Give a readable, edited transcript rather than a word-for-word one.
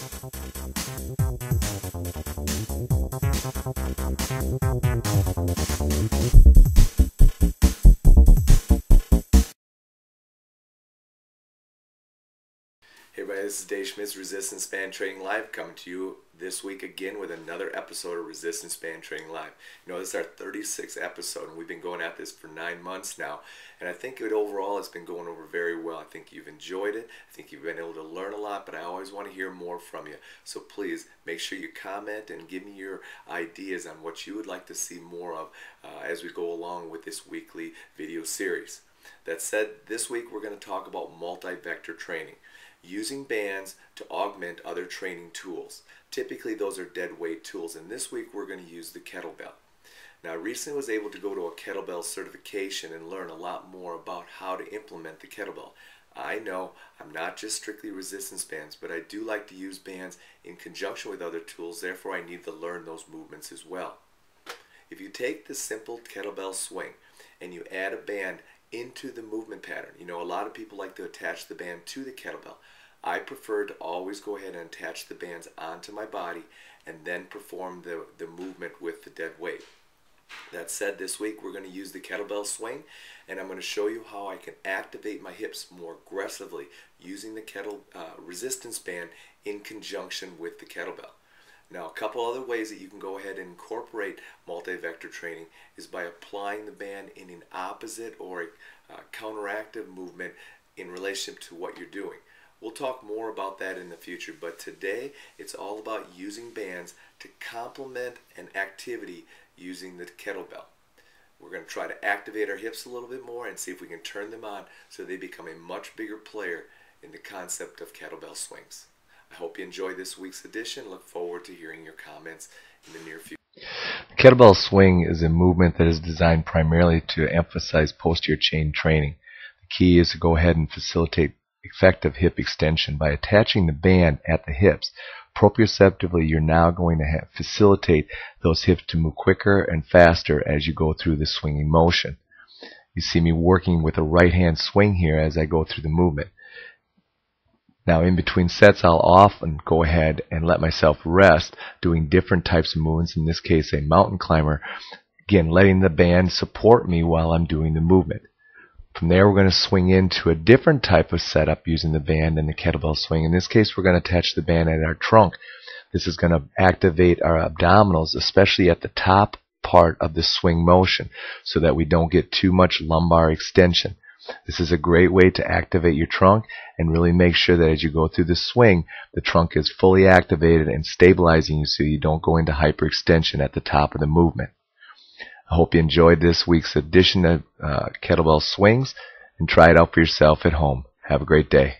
Hey everybody, this is Dave Schmidt's Resistance Band Training Live, coming to you this week again with another episode of Resistance Band Training Live. You know, this is our 36th episode, and we've been going at this for 9 months now, and I think it overall has been going over very well. I think you've enjoyed it. I think you've been able to learn a lot, but I always want to hear more from you. So please make sure you comment and give me your ideas on what you would like to see more of as we go along with this weekly video series. That said, this week we're going to talk about multi-vector training, using bands to augment other training tools. Typically those are dead weight tools, and this week we're going to use the kettlebell. Now I recently was able to go to a kettlebell certification and learn a lot more about how to implement the kettlebell. I know I'm not just strictly resistance bands, but I do like to use bands in conjunction with other tools, therefore I need to learn those movements as well. If you take the simple kettlebell swing and you add a band into the movement pattern. You know, a lot of people like to attach the band to the kettlebell. I prefer to always go ahead and attach the bands onto my body and then perform the movement with the dead weight. That said, this week we're going to use the kettlebell swing, and I'm going to show you how I can activate my hips more aggressively using the resistance band in conjunction with the kettlebell. Now, a couple other ways that you can go ahead and incorporate multi-vector training is by applying the band in an opposite or a counteractive movement in relationship to what you're doing. We'll talk more about that in the future, but today it's all about using bands to complement an activity using the kettlebell. We're going to try to activate our hips a little bit more and see if we can turn them on so they become a much bigger player in the concept of kettlebell swings. I hope you enjoyed this week's edition. Look forward to hearing your comments in the near future. The kettlebell swing is a movement that is designed primarily to emphasize posterior chain training. The key is to go ahead and facilitate effective hip extension by attaching the band at the hips. Proprioceptively, you're now going to facilitate those hips to move quicker and faster as you go through the swinging motion. You see me working with a right hand swing here as I go through the movement. Now in between sets I'll often go ahead and let myself rest doing different types of movements, in this case a mountain climber, again letting the band support me while I'm doing the movement. From there we're going to swing into a different type of setup using the band and the kettlebell swing. In this case we're going to attach the band at our trunk. This is going to activate our abdominals, especially at the top part of the swing motion, so that we don't get too much lumbar extension. This is a great way to activate your trunk and really make sure that as you go through the swing, the trunk is fully activated and stabilizing you so you don't go into hyperextension at the top of the movement. I hope you enjoyed this week's edition of Kettlebell Swings, and try it out for yourself at home. Have a great day.